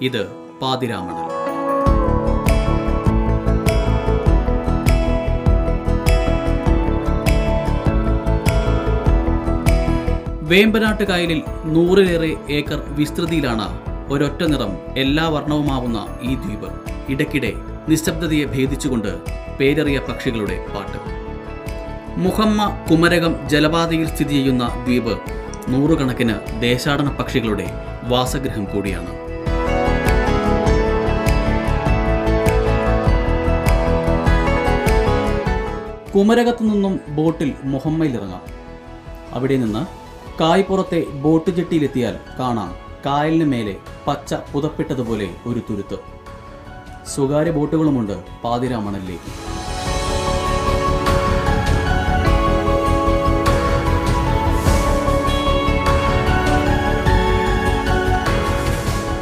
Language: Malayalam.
ഇത് പാതിരാമണൽ. വേമ്പനാട്ട് കായലിൽ 100-ലേറെ ഏക്കർ വിസ്തൃതിയിലാണ് ഒരൊറ്റ നിറം എല്ലാ വർണ്ണവുമാവുന്ന ഈ ദ്വീപ്. ഇടയ്ക്കിടെ നിശബ്ദതയെ ഭേദിച്ചുകൊണ്ട് പേരറിയ പക്ഷികളുടെ പാട്ട്. മുഹമ്മ കുമരകം ജലപാതയിൽ സ്ഥിതി ചെയ്യുന്ന ദ്വീപ് നൂറുകണക്കിന് ദേശാടന പക്ഷികളുടെ വാസഗൃഹം കൂടിയാണ്. കുമരകത്തു നിന്നും ബോട്ടിൽ മുഹമ്മയിലിറങ്ങാം. അവിടെ നിന്ന് കായ്പുറത്തെ ബോട്ട് ജെട്ടിയിലെത്തിയാൽ കാണാം കായലിന് മേലെ പച്ച പുതപ്പിട്ടതുപോലെ ഒരു തുരുത്ത്. സ്വകാര്യ ബോട്ടുകളുമുണ്ട് പാതിരാമണലിലേക്ക്.